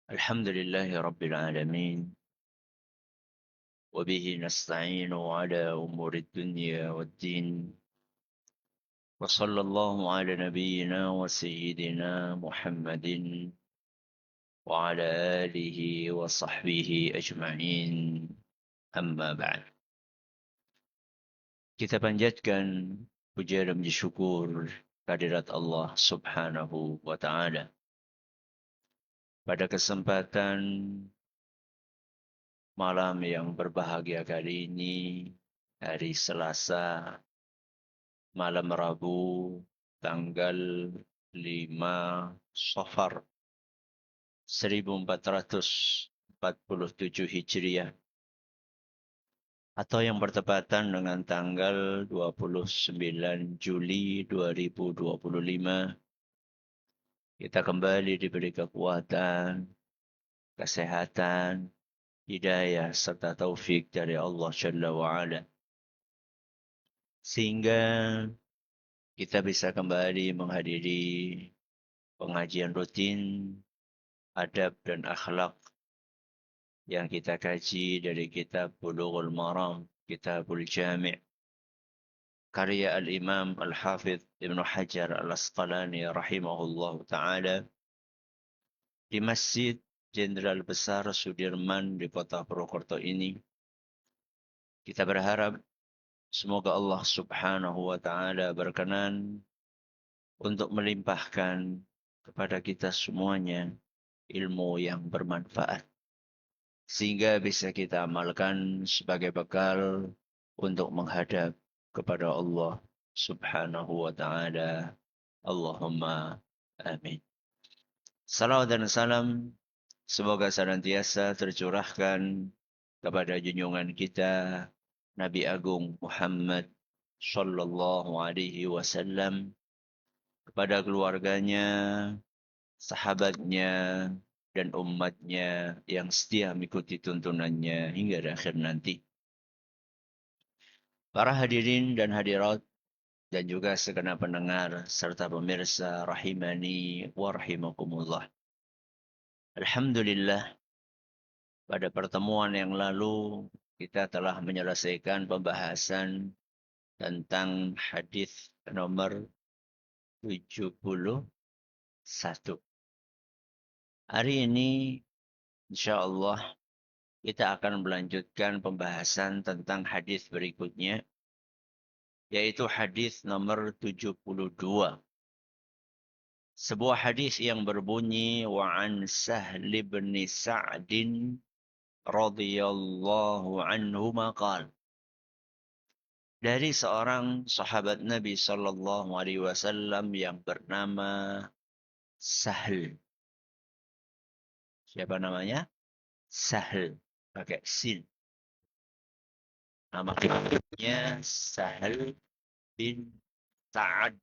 الحمد لله رب العالمين، وبه نستعين على أمور الدنيا والدين. وصلى الله على نبينا وسيدنا محمد وعلى آله وصحبه أجمعين. أما بعد. Kita panjatkan puja dan puji syukur kehadirat Allah Subhanahu wa taala. Pada kesempatan malam yang berbahagia kali ini, hari Selasa, malam Rabu, tanggal 5 Safar 1447 Hijriah, atau yang bertepatan dengan tanggal 29 Juli 2025, kita kembali diberi kekuatan, kesehatan, hidayah, serta taufik dari Allah Jalla wa'ala, sehingga kita bisa kembali menghadiri pengajian rutin adab dan akhlak yang kita kaji dari kitab Bulughul Maram, Kitabul Jami', karya Al-Imam Al-Hafidh Ibnu Hajar Al-Asqalani rahimahullah ta'ala, di Masjid Jenderal Besar Sudirman di Kota Purwokerto ini. Kita berharap semoga Allah Subhanahu wa taala berkenan untuk melimpahkan kepada kita semuanya ilmu yang bermanfaat, sehingga bisa kita amalkan sebagai bekal untuk menghadap kepada Allah Subhanahu wa taala. Allahumma amin. Salawat dan salam semoga senantiasa tercurahkan kepada junjungan kita Nabi Agung Muhammad sallallahu alaihi wasallam, kepada keluarganya, sahabatnya, dan umatnya yang setia mengikuti tuntunannya hingga akhir nanti. Para hadirin dan hadirat dan juga segenap pendengar serta pemirsa rahimani wa rahimakumullah. Alhamdulillah, pada pertemuan yang lalu kita telah menyelesaikan pembahasan tentang hadis nomor 71. Hari ini insyaallah kita akan melanjutkan pembahasan tentang hadis berikutnya, yaitu hadis nomor 72. Sebuah hadis yang berbunyi, wa an Sahl bin Sa'din radhiyallahu anhu maqal. Dari seorang sahabat Nabi sallallahu alaihi wasallam yang bernama Sahl. Siapa namanya? Sahl, pakai sin. Nama kebenarnya Sahl bin Sa'ad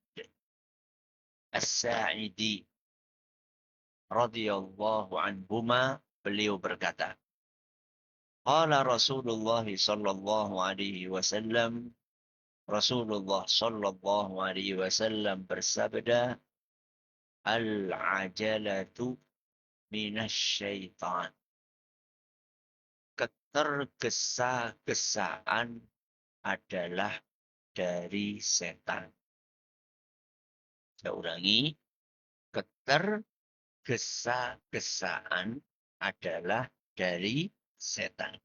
As-Sa'idi radhiyallahu anhuma. Beliau berkata, qala Rasulullah sallallahu alaihi wasallam, Rasulullah sallallahu alaihi wasallam bersabda, al-ajalatu minasyaitan. Ketergesa-gesaan adalah dari setan. Saya ulangi, ketergesa-gesaan adalah dari setan.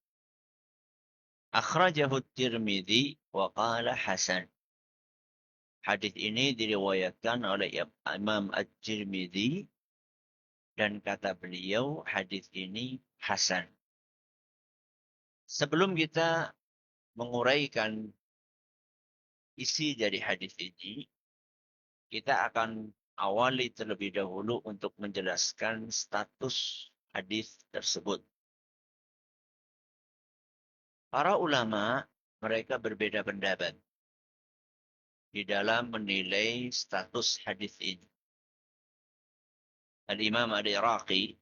Akhrajahu Tirmidzi wa qala hasan. Hadis ini diriwayatkan oleh Imam At-Tirmidzi dan kata beliau hadis ini hasan. Sebelum kita menguraikan isi dari hadis ini, kita akan awali terlebih dahulu untuk menjelaskan status hadis tersebut. Para ulama, mereka berbeda pendapat di dalam menilai status hadis ini. Al-Imam Al-Iraqi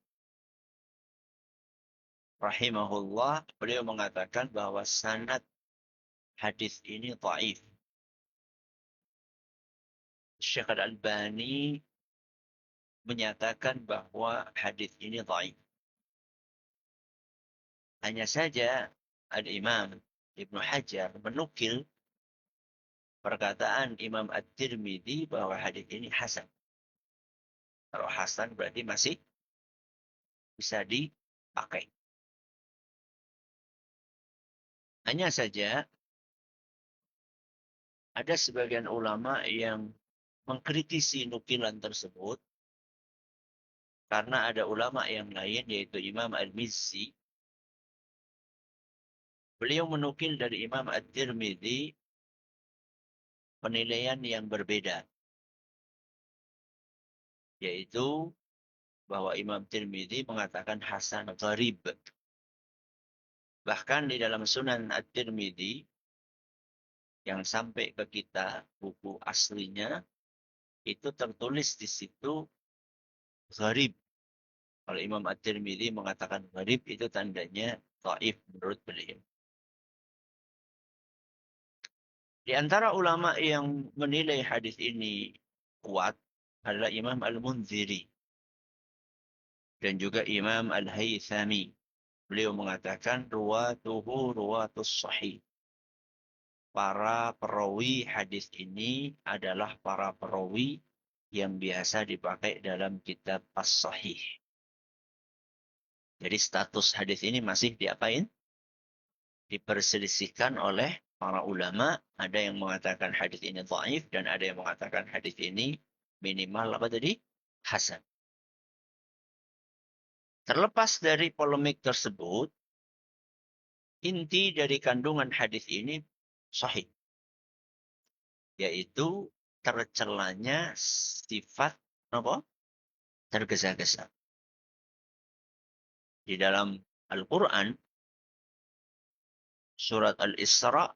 rahimahullah, beliau mengatakan bahwa sanad hadis ini dhaif. Syekh Al-Albani menyatakan bahwa hadis ini dhaif. Hanya saja Al-Imam Ibnu Hajar menukil perkataan Imam At-Tirmidzi bahwa hadis ini hasan. Kalau hasan berarti masih bisa dipakai. Hanya saja ada sebagian ulama yang mengkritisi nukilan tersebut karena ada ulama yang lain yaitu Imam Al-Mizzi. Beliau menukil dari Imam At-Tirmidzi penilaian yang berbeda, yaitu bahwa Imam Tirmidzi mengatakan hasan gharib. Bahkan di dalam Sunan At-Tirmidzi yang sampai ke kita buku aslinya itu tertulis di situ gharib. Kalau Imam At-Tirmidzi mengatakan gharib itu tandanya dhaif menurut beliau. Di antara ulama yang menilai hadis ini kuat adalah Imam Al-Munziri dan juga Imam Al-Haythami. Beliau mengatakan ruwatuhu ruwatus sahih. Para perawi hadis ini adalah para perawi yang biasa dipakai dalam kitab As-Sahih. Jadi status hadis ini masih diapain? Diperselisihkan oleh para ulama. Ada yang mengatakan hadis ini dhaif dan ada yang mengatakan hadis ini minimal apa tadi? Hasan. Terlepas dari polemik tersebut, inti dari kandungan hadis ini sahih, yaitu tercelanya sifat apa? Tergesa-gesa. Di dalam Al-Quran, surat Al-Isra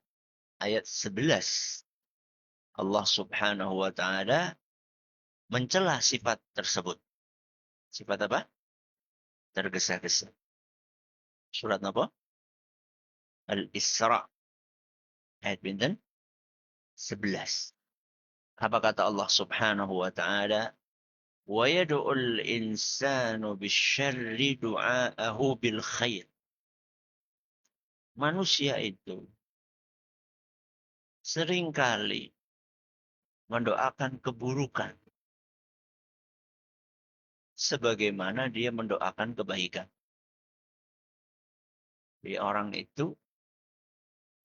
ayat 11, Allah subhanahu wa ta'ala mencela sifat tersebut. Sifat apa? Tergesa-gesa. Surat apa? Al-Isra ayat binten 11. Apa kata Allah subhanahu wa ta'ala? وَيَدْعُ الْإِنسَانُ بِالشَّرِّ دُعَاءَهُ بِالْخَيْرِ. Manusia itu seringkali mendoakan keburukan sebagaimana dia mendoakan kebaikan. Jadi orang itu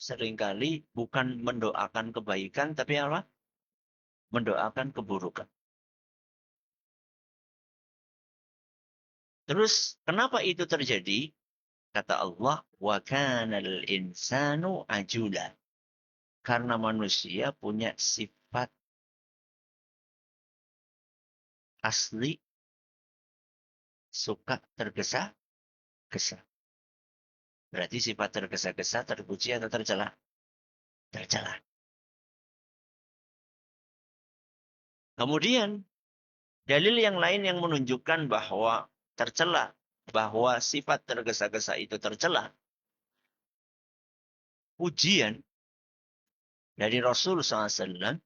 seringkali bukan mendoakan kebaikan, tapi apa? Mendoakan keburukan. Terus kenapa itu terjadi? Kata Allah, wa kanal insanu ajula. Karena manusia punya sifat asli suka tergesa-gesa. Berarti sifat tergesa-gesa terpuji atau tercela? Tercela. Kemudian dalil yang lain yang menunjukkan bahwa tercela, bahwa sifat tergesa-gesa itu tercela. Ujian dari Rasul SAW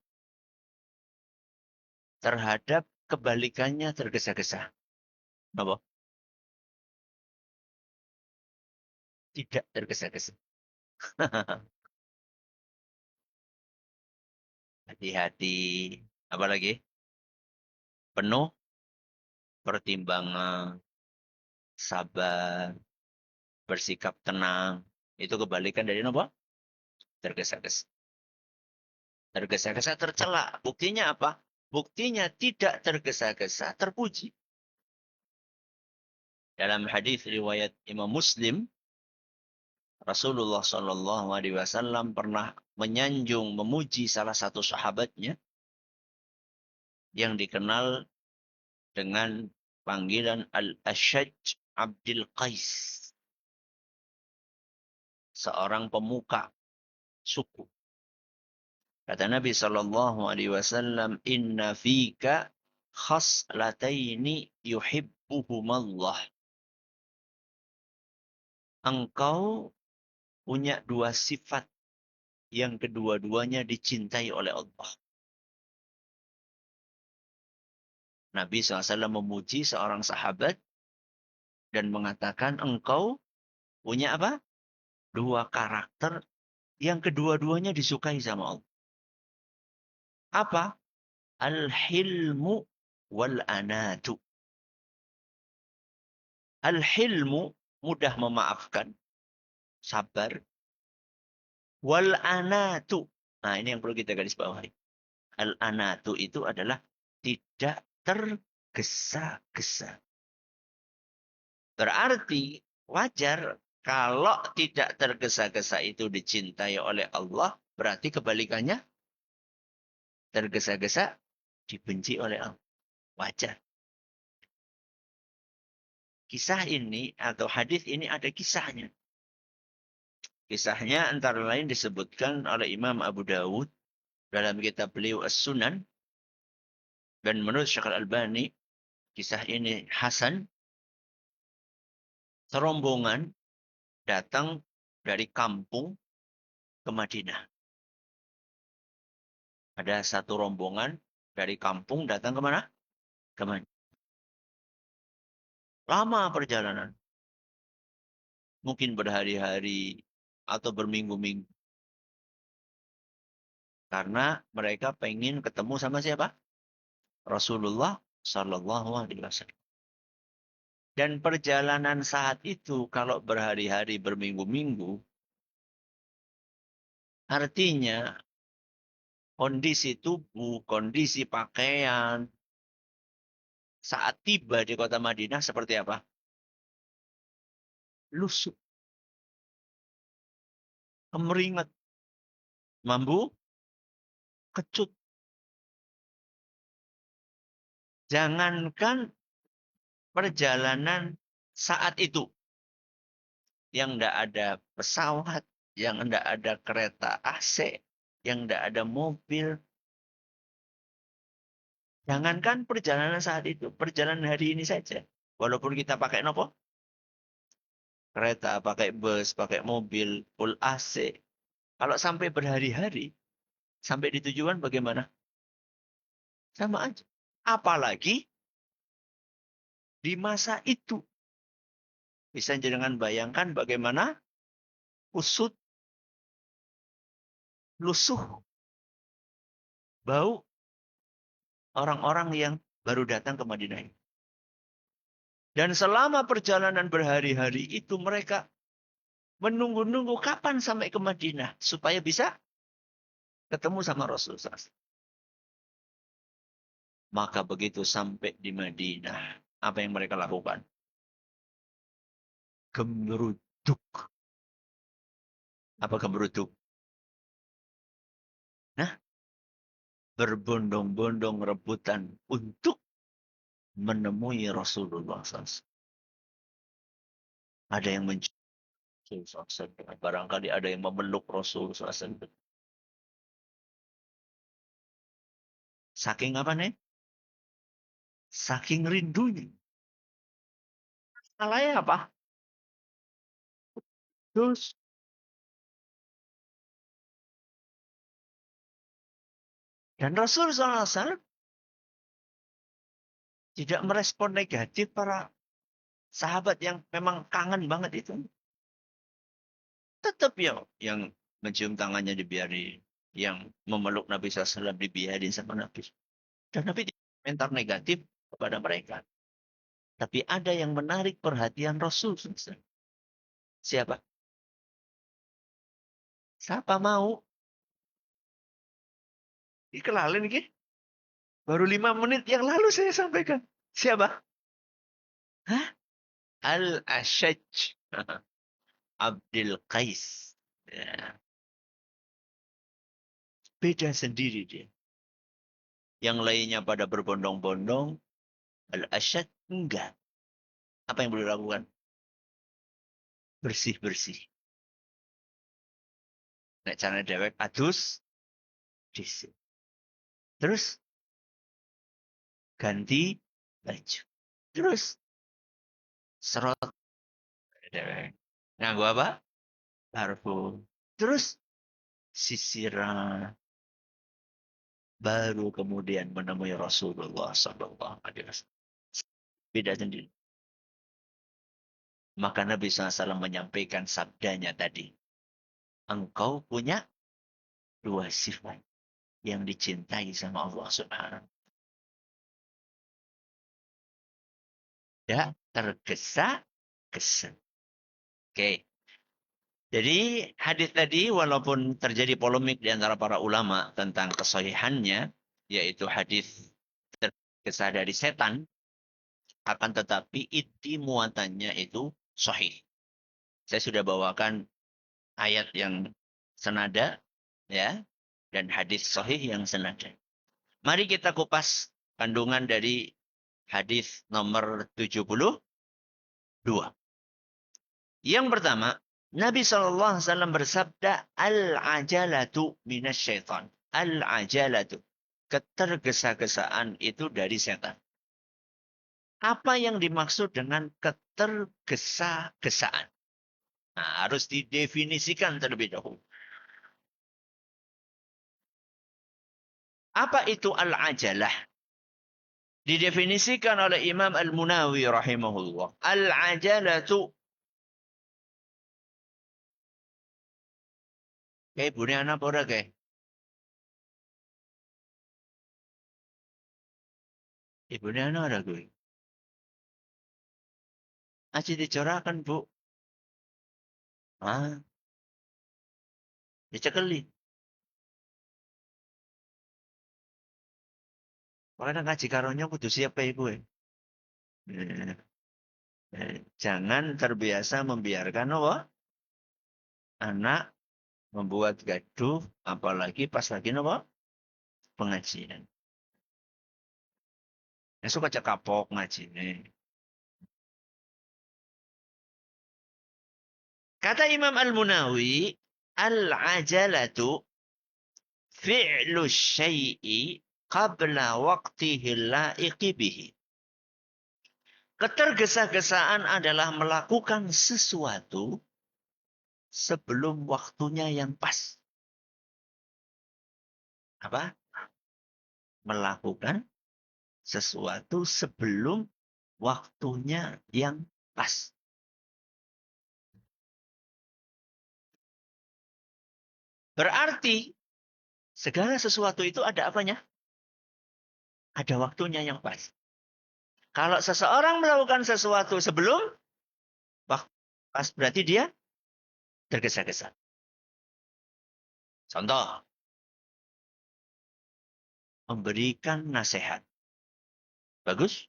terhadap kebalikannya tergesa-gesa. Apa? Tidak tergesa-gesa. Hati-hati. Apalagi? Penuh pertimbangan, sabar, bersikap tenang. Itu kebalikan dari apa? Tergesa-gesa. Tergesa-gesa tercela. Buktinya apa? Buktinya tidak tergesa-gesa terpuji. Dalam hadis riwayat Imam Muslim, Rasulullah SAW pernah menyanjung, memuji salah satu sahabatnya yang dikenal dengan panggilan Al-Ashaj Abdul Qais. Seorang pemuka suku. Kata Nabi SAW, Inna fika khaslataini yuhibbuhumallah. Engkau punya dua sifat yang kedua-duanya dicintai oleh Allah. Nabi SAW memuji seorang sahabat dan mengatakan engkau Punya apa? Dua karakter yang kedua-duanya disukai sama Allah. Apa? Al-hilmu wal-anatu. Al-hilmu, mudah memaafkan, sabar. Wal-anatu. Nah, ini yang perlu kita garis bawahi. Al-anatu itu adalah tidak tergesa-gesa. Berarti wajar kalau tidak tergesa-gesa itu dicintai oleh Allah, berarti kebalikannya tergesa-gesa dibenci oleh Allah. Wajar. Kisah ini atau hadis ini ada kisahnya. Kisahnya antara lain disebutkan oleh Imam Abu Dawud dalam kitab beliau As-Sunan, dan menurut Syekh Al-Albani kisah ini hasan. Serombongan datang dari kampung ke Madinah. Ada satu rombongan dari kampung datang ke mana? Ke Madinah. Lama perjalanan. Mungkin berhari-hari atau berminggu-minggu. Karena mereka pengen ketemu sama siapa? Rasulullah Sallallahu Alaihi Wasallam. Dan perjalanan saat itu kalau berhari-hari berminggu-minggu, artinya kondisi tubuh, kondisi pakaian, saat tiba di kota Madinah seperti apa? Lusuh, kemeringat, mambu, kecut. Jangankan perjalanan saat itu, yang tidak ada pesawat, yang tidak ada kereta AC, yang tidak ada mobil. Jangankan perjalanan saat itu, perjalanan hari ini saja. Walaupun kita pakai nopo, kereta, pakai bus, pakai mobil, full AC. Kalau sampai berhari-hari, sampai di tujuan bagaimana? Sama aja. Apalagi di masa itu. Bisa jangan bayangkan bagaimana usut, lusuh, bau orang-orang yang baru datang ke Madinah ini. Dan selama perjalanan berhari-hari itu mereka menunggu-nunggu kapan sampai ke Madinah supaya bisa ketemu sama Rasulullah. Maka begitu sampai di Madinah, apa yang mereka lakukan? Gemeruduk. Apa gemeruduk? Nah, berbondong-bondong rebutan untuk menemui Rasulullah SAW. Ada yang mencium Rasulullah SAW. Barangkali ada yang memeluk Rasulullah SAW. Saking apa nih? Saking rindunya. Salahnya apa? Terus. Dan Rasulullah SAW tidak merespon negatif para sahabat yang memang kangen banget itu. Tetap ya yang mencium tangannya dibiarin. Yang memeluk Nabi SAW dibiarin sama Nabi. Dan Nabi tidak komentar negatif kepada mereka. Tapi ada yang menarik perhatian Rasul SAW. Siapa? Siapa mau? Dikenalin gitu. Baru 5 menit yang lalu saya sampaikan. Siapa? Hah? Al-Ashaj. Abdul Qais. Ya, beda sendiri dia. Yang lainnya pada berbondong-bondong. Al-Ashaj enggak. Apa yang boleh lakukan? Bersih-bersih. Nek cara dewek adus. Disik. Terus ganti baju. Terus serot dewek. Nganggo apa? Parfum. Terus sisiran. Baru kemudian menemui Rasulullah SAW. Beda sendiri. Maka Nabi SAW menyampaikan sabdanya tadi. Engkau punya dua sifat yang dicintai sama Allah Subhanahu. Tidak tergesa-gesa. Oke. Jadi hadis tadi walaupun terjadi polemik di antara para ulama tentang kesahihannya, yaitu hadis tergesa dari setan, akan tetapi inti muatannya itu sahih. Saya sudah bawakan ayat yang senada, ya, dan hadis sahih yang senada. Mari kita kupas kandungan dari hadis nomor 72. Yang pertama, Nabi SAW bersabda, Al-ajalatu minasyaitan. Al-ajalatu. Ketergesa-gesaan itu dari setan. Apa yang dimaksud dengan ketergesa-gesaan? Nah, harus didefinisikan terlebih dahulu. Apa itu al-ajalah? Didefinisikan oleh Imam Al-Munawi rahimahullah. Al-ajalatu. Kayak bunyi anak apa kayak? Ibunya anak ada gue. Aci dicorakan bu. Ah, dicekeli. Makanya ngaji karonya kudu siap kayak gue. Jangan terbiasa membiarkan apa? Anak membuat gaduh, apalagi pas lagi apa? Pengajian. Ya suka cek kapok ngaji nih. Kata Imam Al-Munawi, al-ajalatu fi'lu syai'i qabla waqtihi la'iqi bihi. Ketergesa-gesaan adalah melakukan sesuatu sebelum waktunya yang pas. Apa? Melakukan sesuatu sebelum waktunya yang pas. Berarti segala sesuatu itu ada apanya? Ada waktunya yang pas. Kalau seseorang melakukan sesuatu sebelum waktu pas, berarti dia tergesa-gesa. Contoh, memberikan nasihat. Bagus?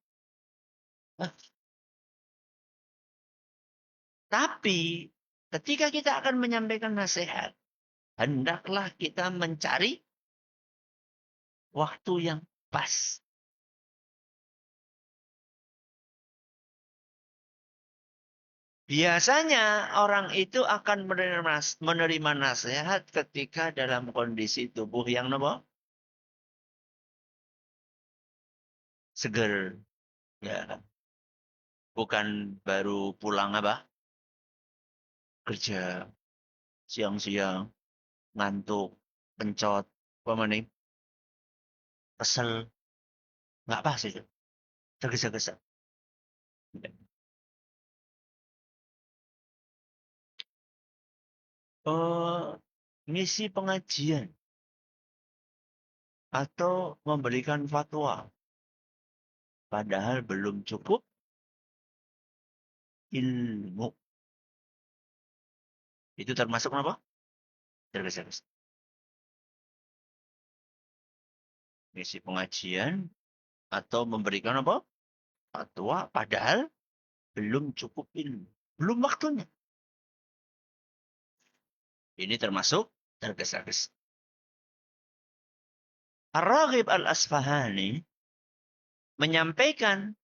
Nah, tapi ketika kita akan menyampaikan nasihat, hendaklah kita mencari waktu yang pas. Biasanya orang itu akan menerima nasihat ketika dalam kondisi tubuh yang apa? Seger. Ya, bukan baru pulang apa? Kerja siang-siang, ngantuk, pencot, apa nih? Kesel. Nggak pas itu. Tergesa-gesa. Ngisi pengajian atau memberikan fatwa. Padahal belum cukup ilmu. Itu termasuk apa? Tergesa-gesa. Ngisi pengajian atau memberikan apa? Fatwa padahal belum cukup ilmu. Belum waktunya. Ini termasuk tergesa-gesa. Ar-Raghib Al-Asfahani menyampaikan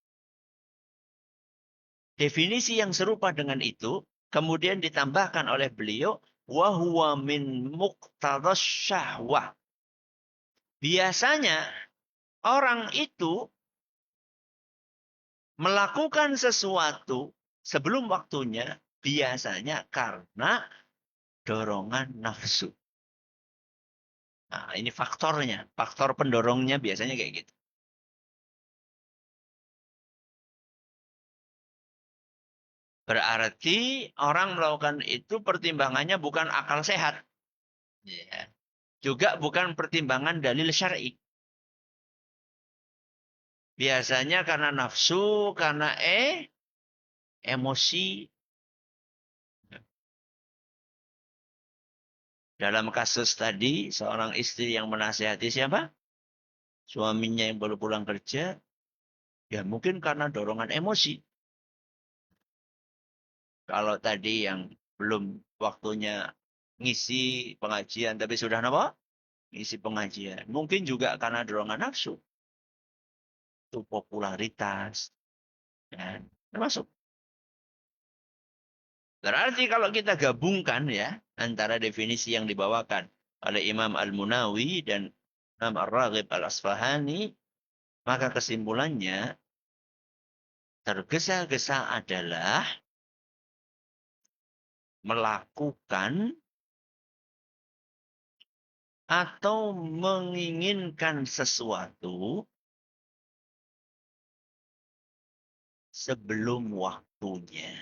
definisi yang serupa dengan itu, kemudian ditambahkan oleh beliau, wahwa min muqtadas syahwah. Biasanya orang itu melakukan sesuatu sebelum waktunya, biasanya karena dorongan nafsu. Nah, ini faktornya. Faktor pendorongnya biasanya kayak gitu. . Berarti orang melakukan itu pertimbangannya bukan akal sehat. Ya. Juga bukan pertimbangan dalil syar'i. Biasanya karena nafsu, karena emosi. Dalam kasus tadi, seorang istri yang menasihati siapa? Suaminya yang baru pulang kerja. Ya mungkin karena dorongan emosi. Kalau tadi yang belum waktunya ngisi pengajian, tapi sudah apa? Ngisi pengajian. Mungkin juga karena dorongan nafsu. Itu popularitas. Ya, termasuk. Berarti kalau kita gabungkan ya, antara definisi yang dibawakan oleh Imam Al-Munawi dan Imam Ar-Raghib Al-Asfahani, maka kesimpulannya tergesa-gesa adalah melakukan atau menginginkan sesuatu sebelum waktunya.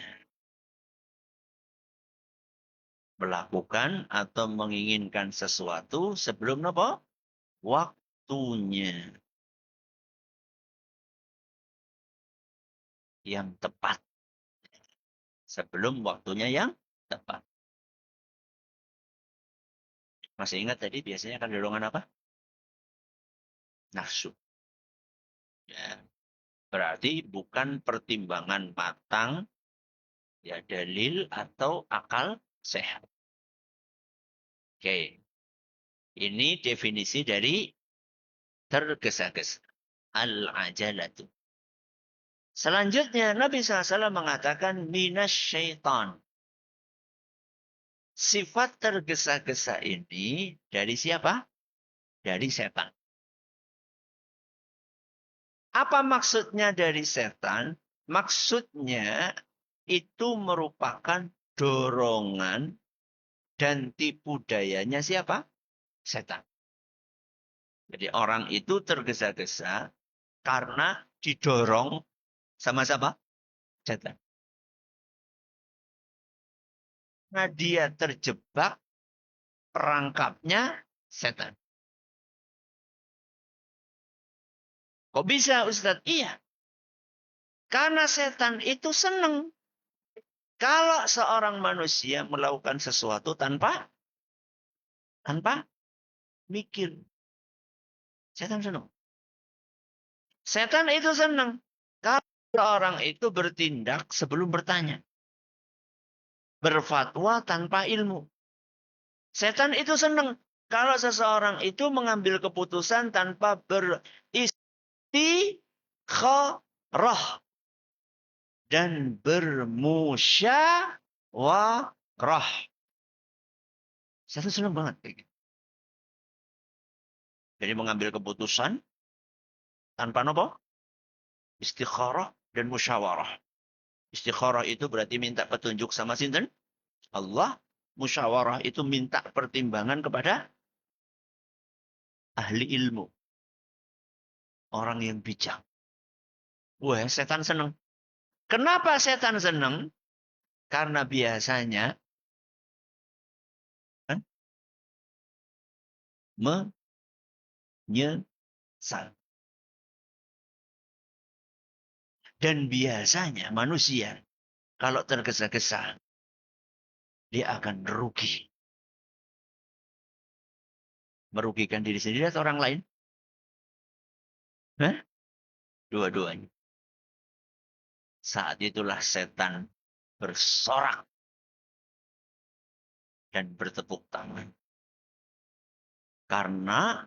Melakukan atau menginginkan sesuatu sebelum apa? Waktunya yang tepat. Sebelum waktunya yang tepat. Masih ingat tadi biasanya kan dorongan apa? Nafsu. Ya. Berarti bukan pertimbangan matang, ya dalil atau akal sehat. Oke. Ini definisi dari tergesa-gesa. Al-ajalatu. Selanjutnya Nabi SAW mengatakan minas syaitan. Sifat tergesa-gesa ini dari siapa? Dari setan. Apa maksudnya dari setan? Maksudnya itu merupakan dorongan dan tipu dayanya siapa? Setan. Jadi orang itu tergesa-gesa karena didorong sama siapa? Setan. Nah dia terjebak perangkapnya setan. Kok bisa Ustadz? Iya. Karena setan itu senang. Kalau seorang manusia melakukan sesuatu tanpa mikir. Setan senang. Setan itu senang. Kalau orang itu bertindak sebelum bertanya. Berfatwa tanpa ilmu. Setan itu senang. Kalau seseorang itu mengambil keputusan tanpa beristikharah dan bermusyawarah. Setan senang banget. Jadi mengambil keputusan tanpa apa? Istikharah dan musyawarah. Istikharah itu berarti minta petunjuk sama sinten? Allah. Musyawarah itu minta pertimbangan kepada ahli ilmu. Orang yang bijak. Wah, setan senang. Kenapa setan senang? Karena biasanya kan, menyesal. Dan biasanya manusia kalau tergesa-gesa, dia akan rugi. Merugikan diri sendiri atau orang lain? Hah? Dua-duanya. Saat itulah setan bersorak dan bertepuk tangan. Karena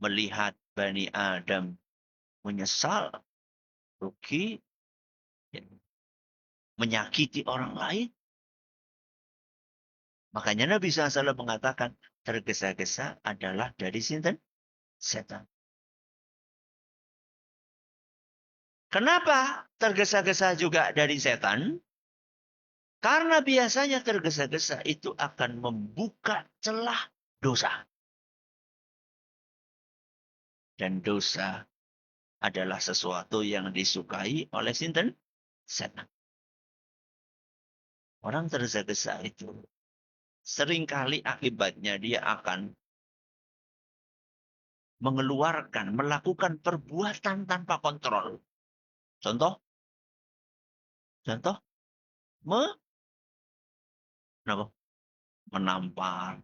melihat Bani Adam menyesal, rugi, menyakiti orang lain. Makanya Nabi SAW mengatakan tergesa-gesa adalah dari sinten? Setan. Kenapa tergesa-gesa juga dari setan? Karena biasanya tergesa-gesa itu akan membuka celah dosa. Dan dosa adalah sesuatu yang disukai oleh sinten? Setan. Orang tergesa-gesa itu seringkali akibatnya dia akan melakukan perbuatan tanpa kontrol. Contoh, contoh, me, kenapa? Menampar,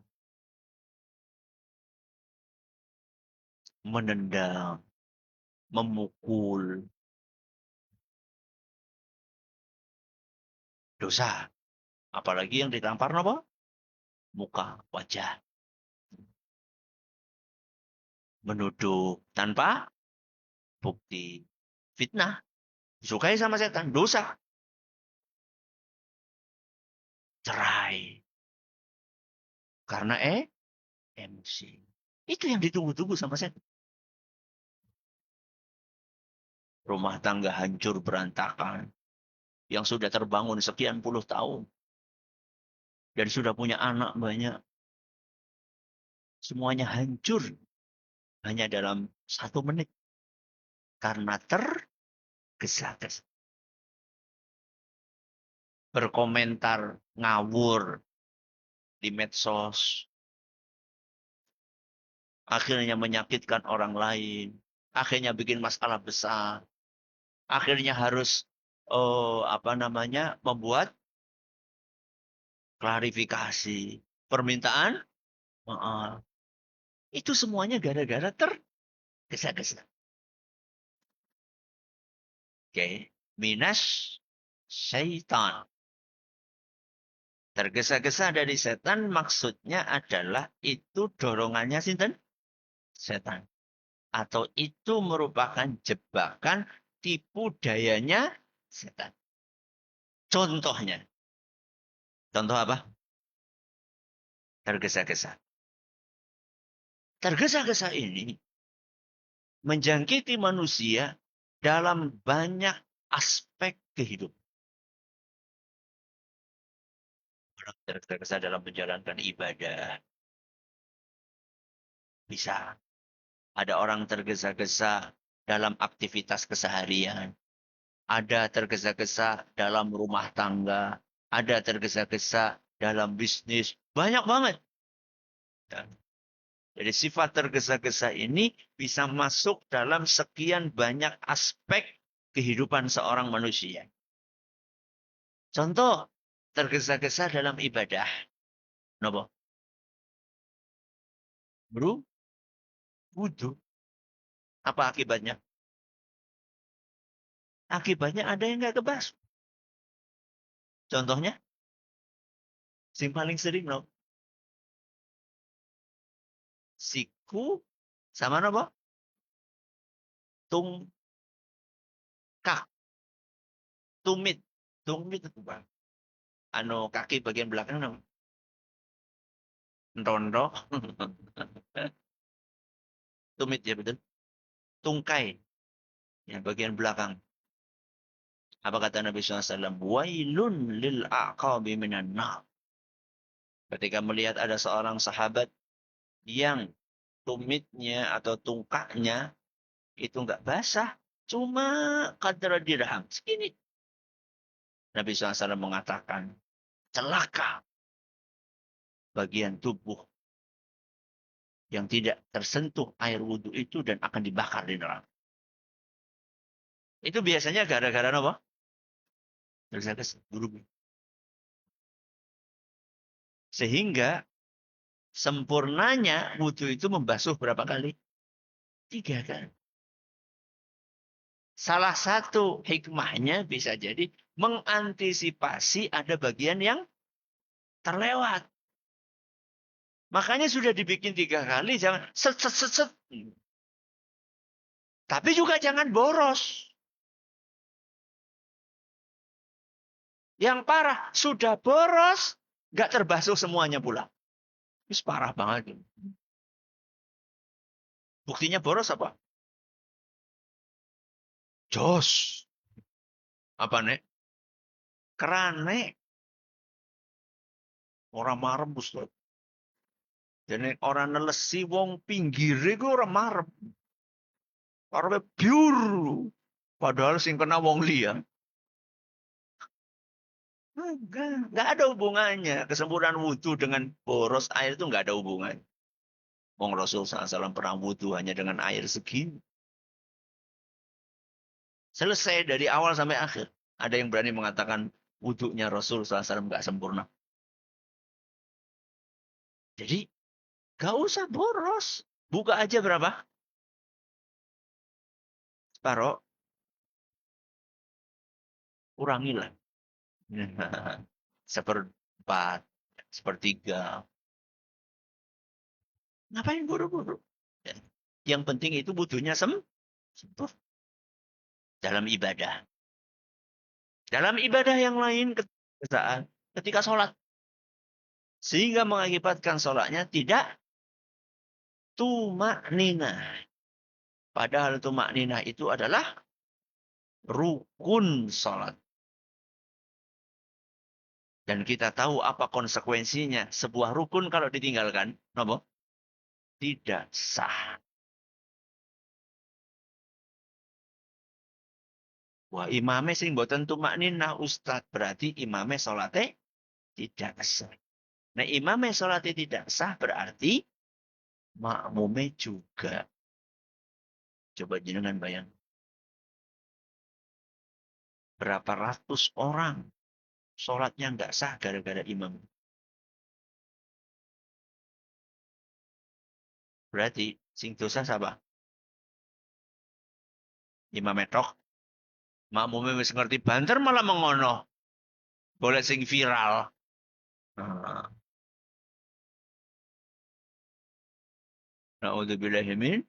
menendang, memukul, dosa. Apalagi yang ditampar apa? Muka, wajah. Menuduh tanpa bukti. Fitnah. Disukai sama setan. Dosa. Cerai. Karena emosi. Itu yang ditunggu-tunggu sama setan. Rumah tangga hancur berantakan. Yang sudah terbangun sekian puluh tahun. Dan sudah punya anak banyak. Semuanya hancur. Hanya dalam 1 menit. Karena tergesa-gesa. Berkomentar ngawur di medsos. Akhirnya menyakitkan orang lain. Akhirnya bikin masalah besar. Akhirnya harus membuat klarifikasi. Permintaan maaf. Itu semuanya gara-gara tergesa-gesa. Oke. Minas syaitan. Tergesa-gesa dari setan maksudnya adalah itu dorongannya sinten? Setan. Atau itu merupakan jebakan tipu dayanya setan. Contohnya. Contoh apa? Tergesa-gesa. Tergesa-gesa ini menjangkiti manusia dalam banyak aspek kehidupan. Orang tergesa-gesa dalam menjalankan ibadah. Bisa. Ada orang tergesa-gesa dalam aktivitas keseharian. Ada tergesa-gesa dalam rumah tangga. Ada tergesa-gesa dalam bisnis. Banyak banget. Jadi sifat tergesa-gesa ini bisa masuk dalam sekian banyak aspek kehidupan seorang manusia. Contoh, tergesa-gesa dalam ibadah. Kenapa? Bro, wudhu. Apa akibatnya? Akibatnya ada yang nggak kebas. Contohnya, sing paling sering no. Siku sama apa? Tungkak. Tumit. Tumit itu apa? Anu kaki bagian belakang no. Rondo. Tumit ya betul. Tungkai. Yang bagian belakang. Apa kata Nabi SAW? Wailun lil aqabi minan nar. Ketika melihat ada seorang sahabat yang tumitnya atau tungkaknya itu enggak basah. Cuma kadra dirham. Segini. Nabi SAW mengatakan, celaka bagian tubuh yang tidak tersentuh air wudhu itu dan akan dibakar di neraka. Itu biasanya gara-gara apa? Tergesa-gesa, buru-buru. Sehingga sempurnanya wudhu itu membasuh berapa kali? 3 kali. Salah satu hikmahnya bisa jadi mengantisipasi ada bagian yang terlewat. Makanya sudah dibikin 3 kali, jangan set, set, set, set. Tapi juga jangan boros. Yang parah, sudah boros, nggak terbasuh semuanya pula. Ini parah banget. Buktinya boros apa? Jos. Apa, Nek? Kerane. Orang marem, Ustaz. Jadi orang nelesi wong pinggire ku orang marem. Karepe biur. Padahal sing kena wong liya. Enggak ada hubungannya. Kesempurnaan wudhu dengan boros air itu enggak ada hubungannya. Wong Rasul SAW pernah wudhu hanya dengan air segini. Selesai dari awal sampai akhir. Ada yang berani mengatakan wudhunya Rasul SAW enggak sempurna. Jadi, enggak usah boros. Buka aja berapa? Separoh. Kurangilah. Seperempat. Sepertiga. Ngapain buru-buru? Yang penting itu wudhunya sempurna. Dalam ibadah. Dalam ibadah yang lain ketika sholat. Sehingga mengakibatkan sholatnya tidak tumak ninah. Padahal tumak ninah itu adalah rukun sholat. Dan kita tahu apa konsekuensinya. Sebuah rukun kalau ditinggalkan, apa? Tidak sah. Wah, imame sing boten tumak ninah Ustaz. Berarti imame sholatnya tidak sah. Nah, imame sholatnya tidak sah berarti makmume juga. Coba jenengan bayang. Berapa ratus orang sholatnya nggak sah gara-gara imam. Berarti sing dosa siapa? Imam etok. Makmume wis ngerti banter malah mengono. Boleh sing viral. Nah, naudzubillahi min.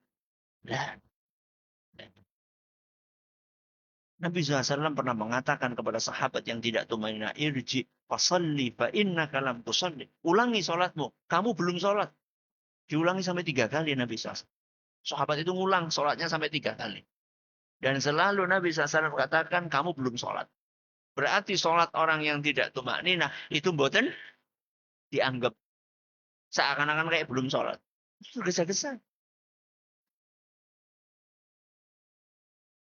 Nah, Nabi SAW pernah mengatakan kepada sahabat yang tidak tumainina, irji fasalli fa innaka lam tusalli. Ulangi sholatmu. Kamu belum sholat. Diulangi sampai 3 kali Nabi SAW. Sahabat itu ngulang sholatnya sampai 3 kali. Dan selalu Nabi SAW katakan, kamu belum sholat. Berarti sholat orang yang tidak tumakninah itu mboten dianggap seakan-akan kayak belum sholat. Itu tergesa-gesa.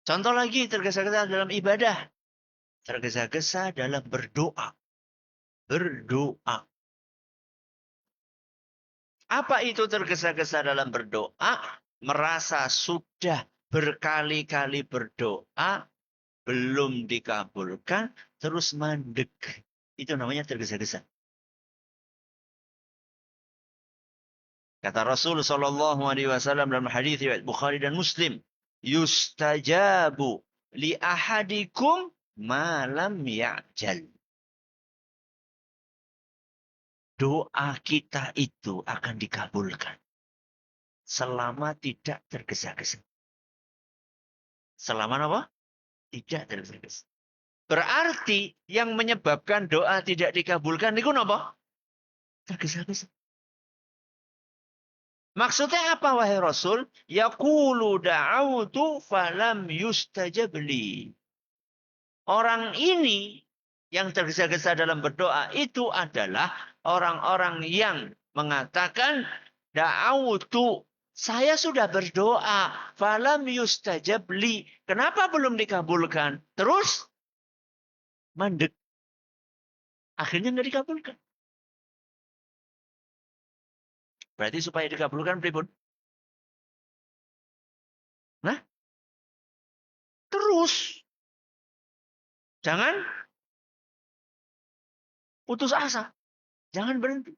Contoh lagi, tergesa-gesa dalam ibadah. Tergesa-gesa dalam berdoa. Berdoa. Apa itu tergesa-gesa dalam berdoa? Merasa sudah berkali-kali berdoa, belum dikabulkan, terus mandek. Itu namanya tergesa-gesa. Kata Rasul Shallallahu Alaihi Wasallam dalam hadis riwayat Bukhari dan Muslim, yustajabu li ahadikum malam ya'jal. Doa kita itu akan dikabulkan selama tidak tergesa-gesa. Selama apa? Tidak tergesa-gesa. Berarti yang menyebabkan doa tidak dikabulkan itu apa? Tergesa-gesa. Maksudnya apa wahai Rasul? Yaqulu da'autu falam yustajabli. Orang ini yang tergesa-gesa dalam berdoa itu adalah orang-orang yang mengatakan da'autu. Saya sudah berdoa. Falam yustajabli. Kenapa belum dikabulkan? Terus mandek. Akhirnya nggak dikabulkan. Berarti supaya dikabulkan pripun? Nah, terus. Jangan putus asa. Jangan berhenti.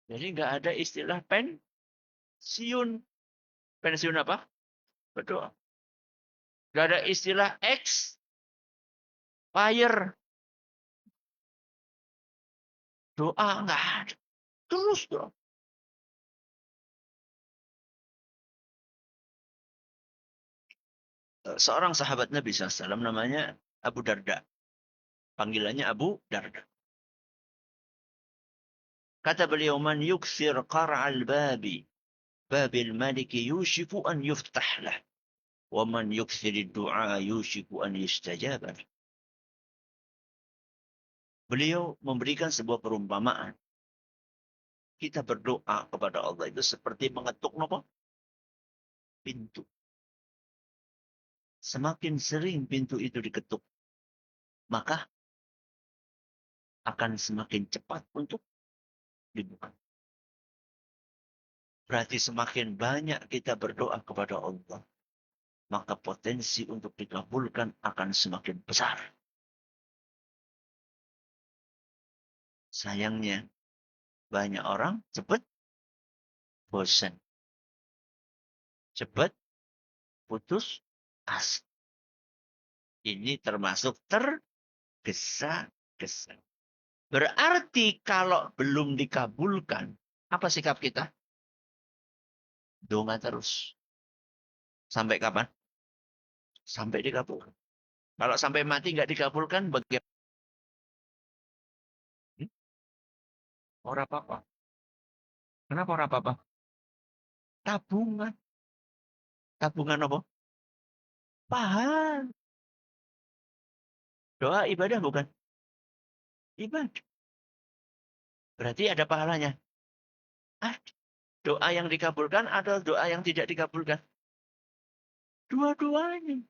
Jadi nggak ada istilah pensiun. Pensiun apa? Berdoa. Nggak ada istilah fire. Doa nggak ada. Terus doa. Seorang sahabat Nabi SAW namanya Abu Darda. Panggilannya Abu Darda. Kata beliau, man yuksir qara'al babi. Babil maliki yushiku an yuftah lah. Wa man yuksir du'a yushiku an yustajabah. Beliau memberikan sebuah perumpamaan. Kita berdoa kepada Allah itu seperti mengetuk pintu. semakin sering pintu itu diketuk, maka akan semakin cepat untuk dibuka. Berarti semakin banyak kita berdoa kepada Allah, maka potensi untuk dikabulkan akan semakin besar. Sayangnya, banyak orang cepat bosan, cepat putus asa. Ini termasuk tergesa-gesa. Berarti kalau belum dikabulkan, apa sikap kita? Doa terus. Sampai kapan? Sampai dikabulkan. Kalau sampai mati nggak dikabulkan, bagaimana? Orang apa-apa. Kenapa orang apa-apa? Tabungan. Tabungan apa? Pahala. Doa ibadah bukan? Ibadah. Berarti ada pahalanya. Ah, doa yang dikabulkan atau doa yang tidak dikabulkan? Dua-duanya.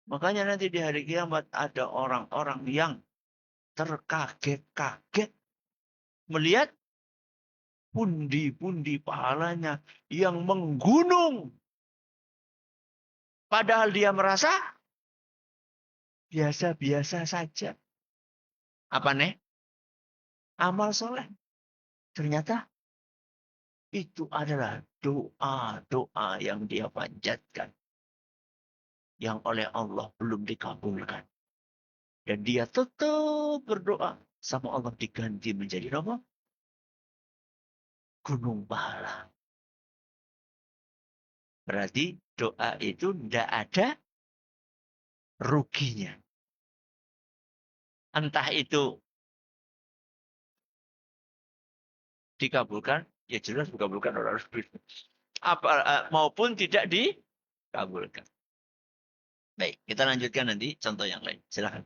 Makanya nanti di hari kiamat ada orang-orang yang terkaget-kaget melihat pundi-pundi pahalanya yang menggunung. Padahal dia merasa biasa-biasa saja. Apa nih? Amal soleh. Ternyata itu adalah doa-doa yang dia panjatkan. Yang oleh Allah belum dikabulkan. Dan dia tetap berdoa. Sama Allah diganti menjadi apa? Gunung pahala. Berarti doa itu tidak ada ruginya. Entah itu dikabulkan, ya jelas dikabulkan orang harus apa maupun tidak dikabulkan. Baik, kita lanjutkan nanti contoh yang lain. Silakan.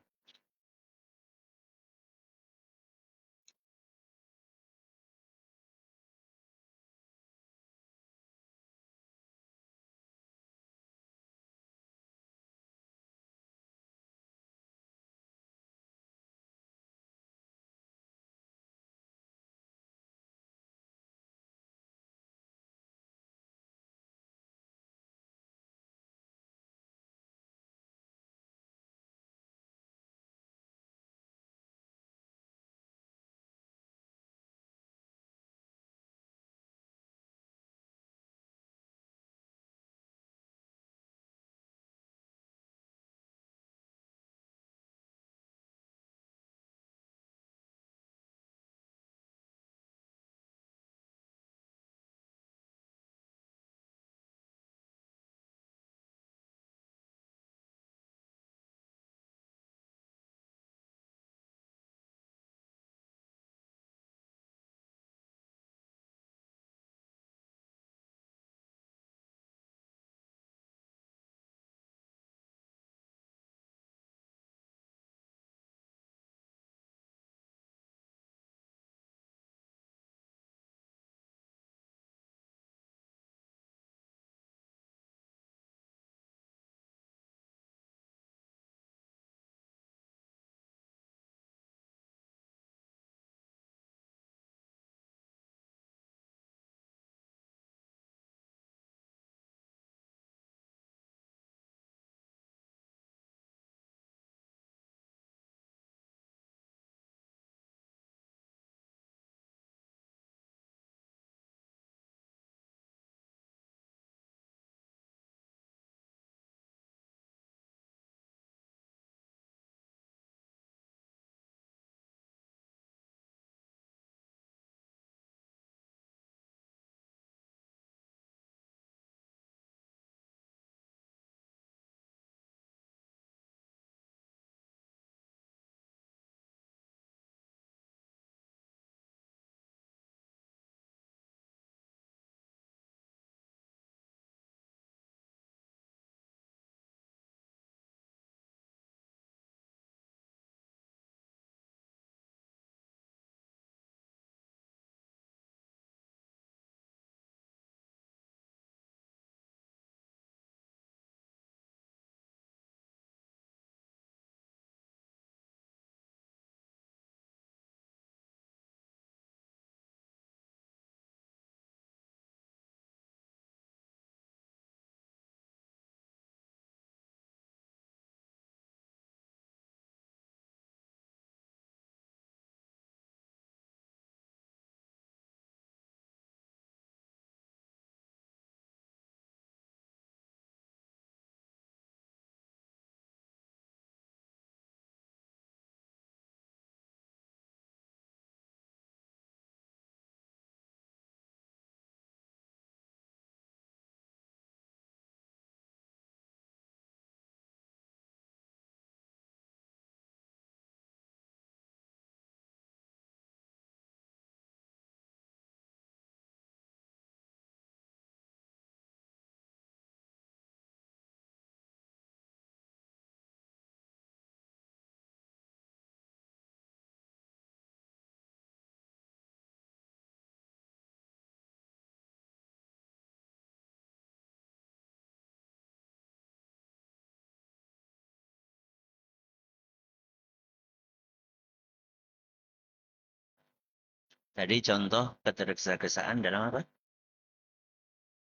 Tadi contoh ketergesa-gesaan dalam apa?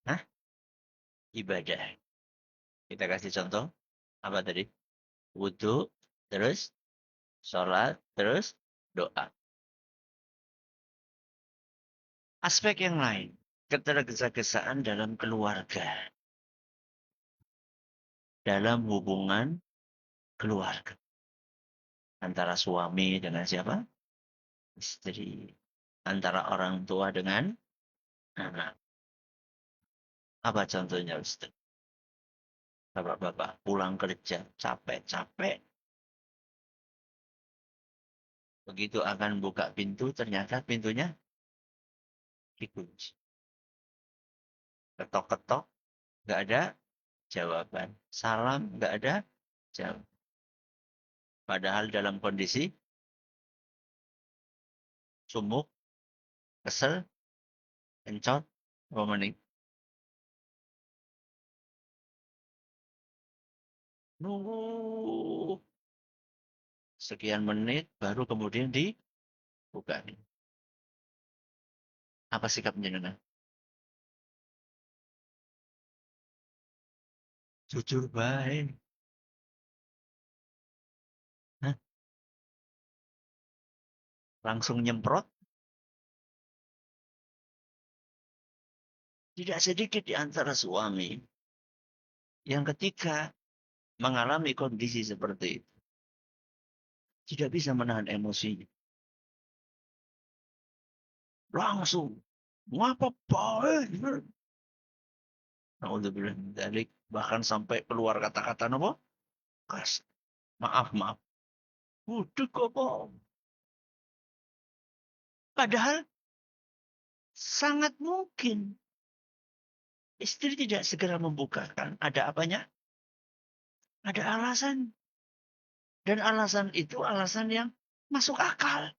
Hah? Ibadah. Kita kasih contoh. Apa tadi? Wudhu, terus sholat, terus doa. Aspek yang lain. Ketergesa-gesaan dalam keluarga. Dalam hubungan keluarga. Antara suami dengan siapa? Istri. Antara orang tua dengan anak. Apa contohnya, Ustaz? Bapak-bapak pulang kerja capek-capek. Begitu akan buka pintu, ternyata pintunya dikunci. Ketok-ketok, nggak ada jawaban. Salam, nggak ada jawab. Padahal dalam kondisi sumuk, kesel, kencot, apa maning. Nunggu sekian menit, baru kemudian dibuka. Apa sikap jenengan? Jujur baik. Hah? Langsung nyemprot. Tidak sedikit di antara suami yang ketika mengalami kondisi seperti itu, tidak bisa menahan emosinya. Langsung. Ngapa baik? Naudzubillah min dzalik. Bahkan sampai keluar kata-kata apa? Kas. Maaf, maaf. Udah kok. Padahal sangat mungkin istri tidak segera membukakan. Ada apanya? Ada alasan. Dan alasan itu alasan yang masuk akal.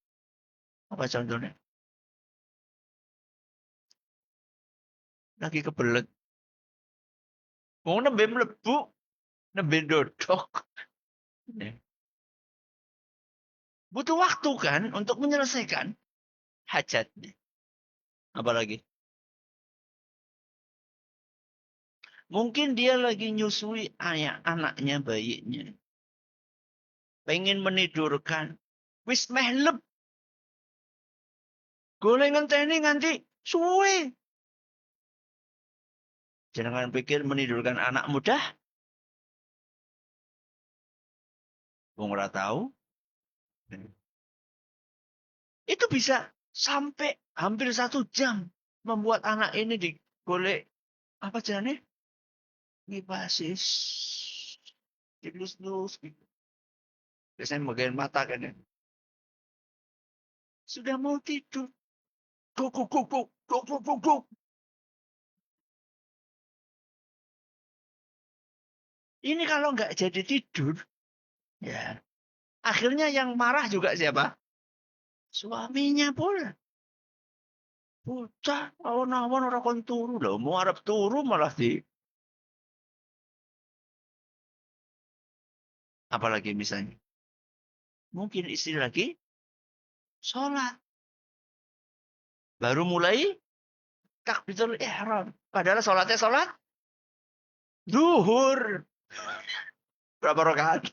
Apa contohnya? Lagi kebelet. Mau nembe mlebu, nembe dodok. Ya. Butuh waktu kan untuk menyelesaikan hajatnya. Apalagi? Mungkin dia lagi nyusui anaknya, bayinya. Pengen menidurkan. Wis meh leb. Golek ngenteni nganti suwe. Jangan pikir menidurkan anak mudah. Wong ora tahu. Itu bisa sampai hampir 1 jam. Membuat anak ini digolek. Apa jalannya? Ngipasis. Dilus-lus gitu. Biasanya bagian mata kan ya. Sudah mau tidur. Guk, guk, guk, guk, guk, guk, guk, guk. Ini kalau nggak jadi tidur, ya akhirnya yang marah juga siapa? Suaminya pula. Bocah, awan-awan ora kon turu lho, mau arep turu malah di apalagi misalnya. Mungkin istri lagi sholat. Baru mulai takbiratul ihram. Padahal sholatnya sholat zuhur. Berapa rakaat?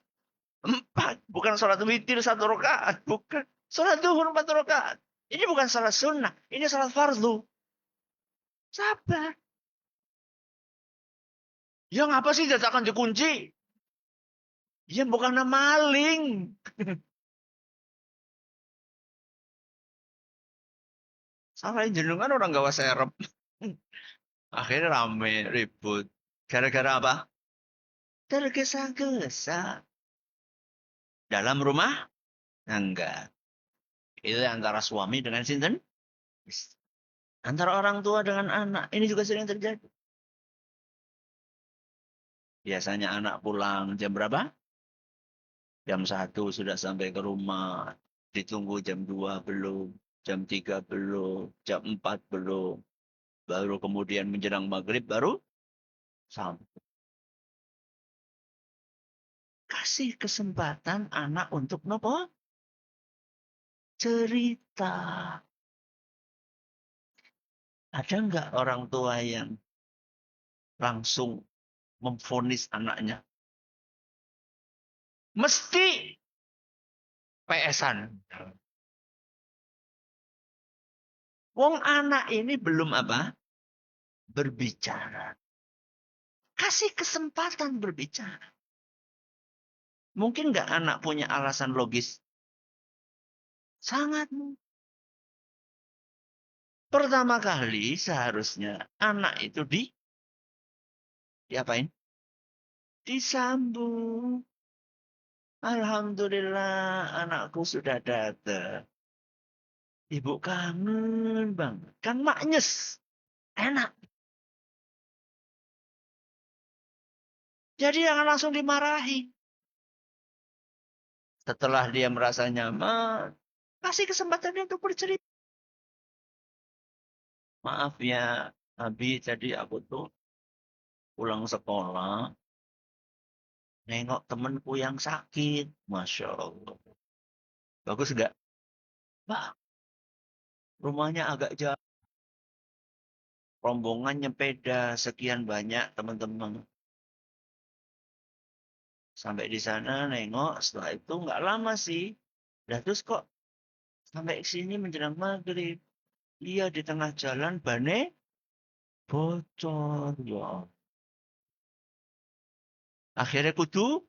4. Bukan sholat witir 1 rakaat. Bukan. Sholat zuhur 4 rakaat. Ini bukan sholat sunnah. Ini sholat fardu. Sabar. Yang apa sih akan dikunci? Ya bukan maling. Salah jenengan orang gawa serep. Akhirnya rame, ribut. Gara-gara apa? Tergesa-gesa. Dalam rumah? Enggak. Itu antara suami dengan sinten? Antara orang tua dengan anak. Ini juga sering terjadi. Biasanya anak pulang jam berapa? Jam 1 sudah sampai ke rumah. Ditunggu jam 2 belum. Jam 3 belum. Jam 4 belum. Baru kemudian menjelang maghrib baru sampai. Kasih kesempatan anak untuk nopo? Cerita. Ada nggak orang tua yang langsung memvonis anaknya? Mesti PS-an. Wong anak ini belum apa? Berbicara. Kasih kesempatan berbicara. Mungkin nggak anak punya alasan logis? Sangat mungkin. Pertama kali seharusnya anak itu diapain? Disambung. Alhamdulillah anakku sudah datang. Ibu kangen banget. Kan maknyes. Enak. Jadi jangan langsung dimarahi. Setelah dia merasa nyaman, kasih kesempatan dia untuk bercerita. Maaf ya, Abi, tadi aku tuh pulang sekolah, nengok temenku yang sakit. Masya Allah. Bagus nggak? Wah, rumahnya agak jauh. Rombongan nyepeda sekian banyak teman-teman. Sampai di sana nengok, setelah itu nggak lama sih. Dah terus kok sampai ke sini menjelang maghrib. Iya di tengah jalan bane bocor ya. Akhirnya kudu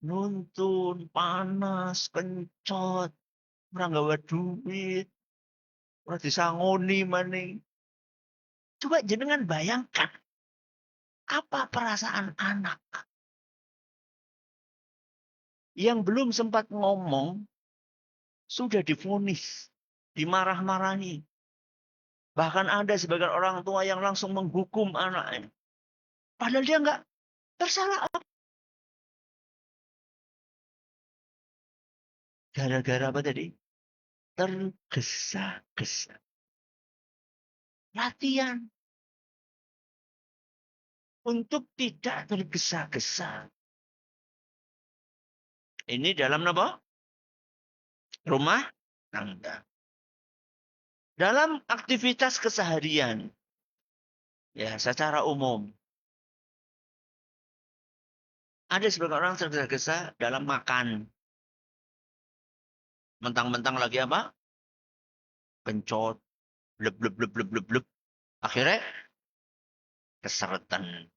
nuntun panas kencot. Orang gawa duit, orang disangoni maning. Coba jenengan bayangkan apa perasaan anak yang belum sempat ngomong sudah divonis, dimarah-marahi. Bahkan ada sebagian orang tua yang langsung menghukum anaknya. Padahal dia nggak bersalah. Gara-gara apa tadi? Tergesa-gesa. Latihan untuk tidak tergesa-gesa. Ini dalam apa? Rumah tangga. Dalam aktivitas keseharian, ya secara umum, ada sebagian orang tergesa-gesa dalam makan. Mentang-mentang lagi apa? Kencot, bleb bleb bleb bleb bleb bleb. Akhirnya keseretan.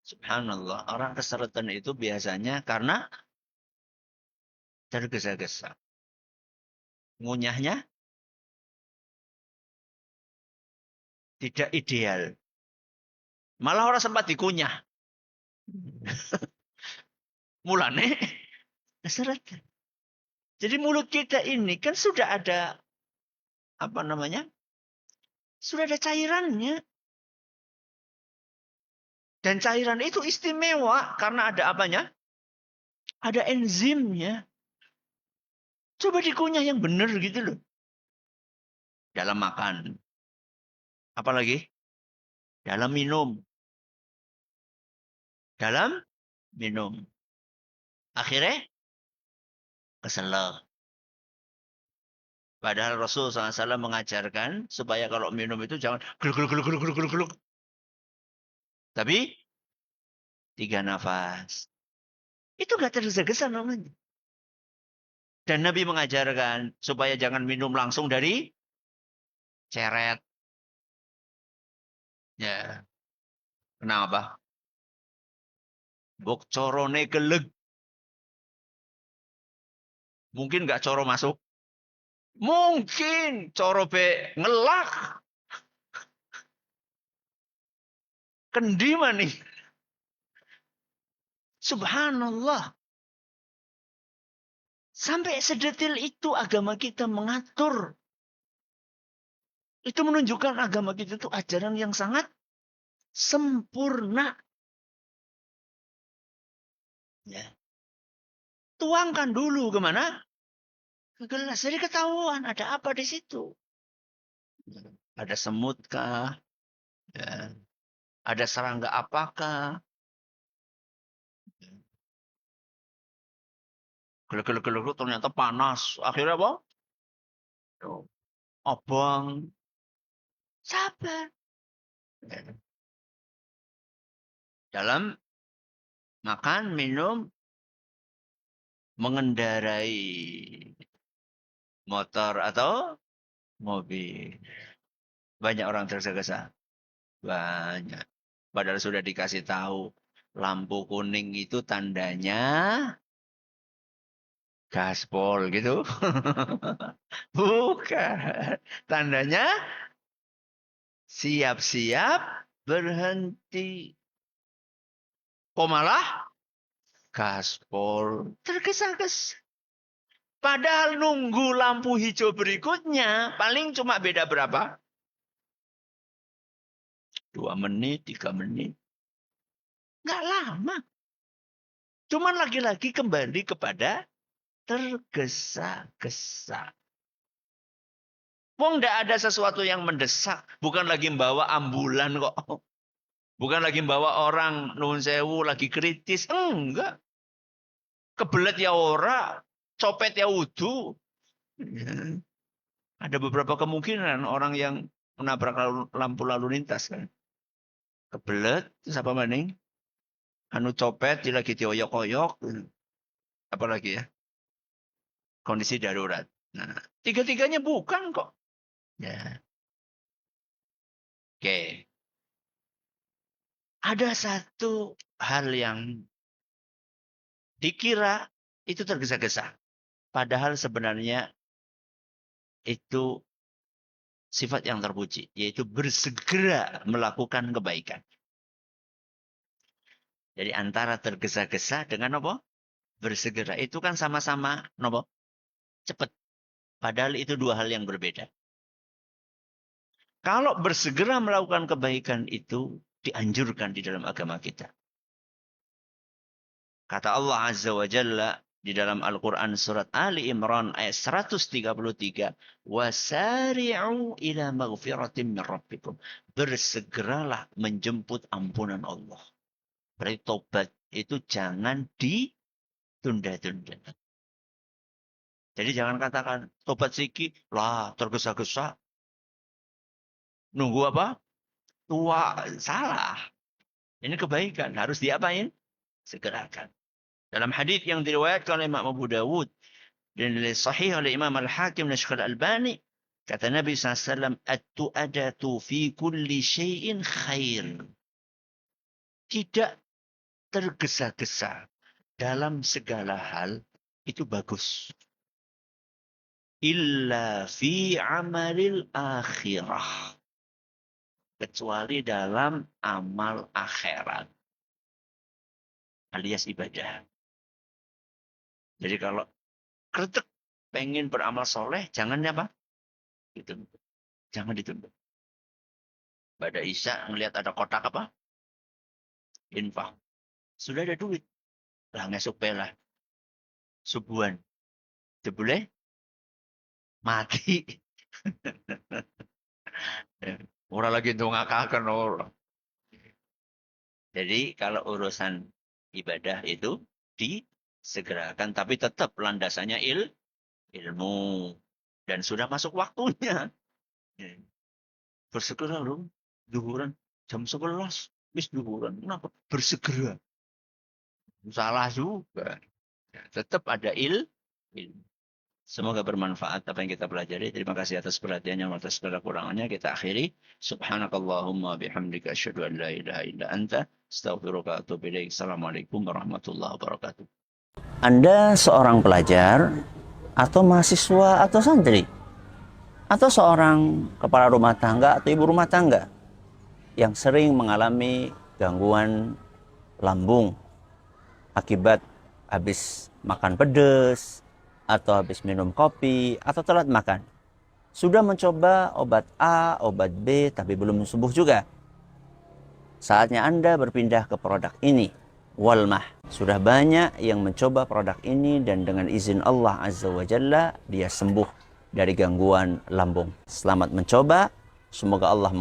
Subhanallah, orang keseretan itu biasanya karena tergesa-gesa. Ngunyahnya tidak ideal. Malah orang sempat dikunyah. Mulane keseretan. Jadi mulut kita ini kan sudah ada apa namanya? Sudah ada cairannya. Dan cairan itu istimewa karena ada apanya? Ada enzimnya. Coba dikunyah yang benar gitu loh. Dalam makan. Apalagi? Dalam minum. Dalam minum. Akhirnya keselak. Padahal Rasul SAW mengajarkan supaya kalau minum itu jangan gluk gluk gluk gluk gluk gluk gluk. Tapi 3 nafas. Itu gak tergesa-gesa namanya. Dan Nabi mengajarkan supaya jangan minum langsung dari ceret. Ya, kenapa? Bok corone geleg. Mungkin nggak coro masuk. Mungkin coro be ngelak. Kendi nih. Subhanallah. Sampai sedetil itu agama kita mengatur. Itu menunjukkan agama kita itu ajaran yang sangat sempurna. Ya. Tuangkan dulu kemana? Ke gelas. Jadi ketahuan ada apa di situ. Ada semut kah? Ya. Ada serangga apakah? Gelek-gelek ternyata panas. Akhirnya apa? obong, sabar. Dalam makan, minum, mengendarai motor atau mobil. Banyak orang tergesa-gesa. Banyak. Padahal sudah dikasih tahu. Lampu kuning itu tandanya gaspol gitu. Bukan. Tandanya siap-siap berhenti. Kok malah gaspol. Tergesa-gesa. Padahal nunggu lampu hijau berikutnya paling cuma beda berapa? 2 menit, 3 menit. Nggak lama. Cuman lagi-lagi kembali kepada tergesa-gesa. Wong nggak ada sesuatu yang mendesak. Bukan lagi membawa ambulan kok. Bukan lagi membawa orang nuwun sewu lagi kritis. Enggak. Kebelet ya ora. Copet ya udu. Ya. Ada beberapa kemungkinan orang yang menabrak lampu lalu lintas kan. Kebelet, terus apa maning? Anu copet, dia lagi dioyok-oyok. Apalagi ya? Kondisi darurat. Nah, tiga-tiganya bukan kok. Ya. Oke. Ada satu hal yang dikira itu tergesa-gesa. Padahal sebenarnya itu sifat yang terpuji. Yaitu bersegera melakukan kebaikan. Jadi antara tergesa-gesa dengan apa? Bersegera. Itu kan sama-sama apa? Cepat. Padahal itu dua hal yang berbeda. Kalau bersegera melakukan kebaikan itu dianjurkan di dalam agama kita. Kata Allah Azza wa Jalla di dalam Al-Quran surat Ali Imran ayat 133. Wasari'u ila maghfiratin min rabbikum. Bersegeralah menjemput ampunan Allah. Berarti tobat itu jangan ditunda-tunda. Jadi jangan katakan tobat siki lah tergesa-gesa. Nunggu apa? Tua. Salah. Ini kebaikan. Harus diapain? Segerakan. Dalam hadis yang diriwayatkan oleh Imam Abu Dawud dan sahih oleh Imam Al-Hakim dan Syekh Al-Albani, kata Nabi SAW, at-tu'adatu fi kulli syai'in khair. Tidak tergesa-gesa dalam segala hal itu bagus. Illa fi amalil akhirah. Kecuali dalam amal akhirat. Alias ibadah. Jadi kalau kretek pengen beramal soleh, jangan apa? Ditunda. Jangan ditunda. Pada Isya melihat ada kotak apa? Infak. Sudah ada duit. Lah ngesuk pelah. Subuhan. Itu boleh? Mati. Orang lagi ndongakaken orang. Jadi kalau urusan ibadah itu disegerakan. Tapi tetap landasannya ilmu. Dan sudah masuk waktunya. Bersegera loh. Duhuran jam 11. Wis duhuran. Kenapa? Bersegera. Salah juga. Tetap ada ilmu. Semoga bermanfaat apa yang kita pelajari. Terima kasih atas perhatiannya, atas segala kurangannya. Kita akhiri. Subhanakallahumma bihamdika asyhadu an la ilaha illa anta astaghfiruka wa atubu ilaik. Assalamualaikum warahmatullahi wabarakatuh. Anda seorang pelajar atau mahasiswa atau santri atau seorang kepala rumah tangga atau ibu rumah tangga yang sering mengalami gangguan lambung akibat habis makan pedas atau habis minum kopi atau telat makan. Sudah mencoba obat A, obat B, tapi belum sembuh juga. Saatnya Anda berpindah ke produk ini, Walmah. Sudah banyak yang mencoba produk ini dan dengan izin Allah Azza wa Jalla, dia sembuh dari gangguan lambung. Selamat mencoba, semoga Allah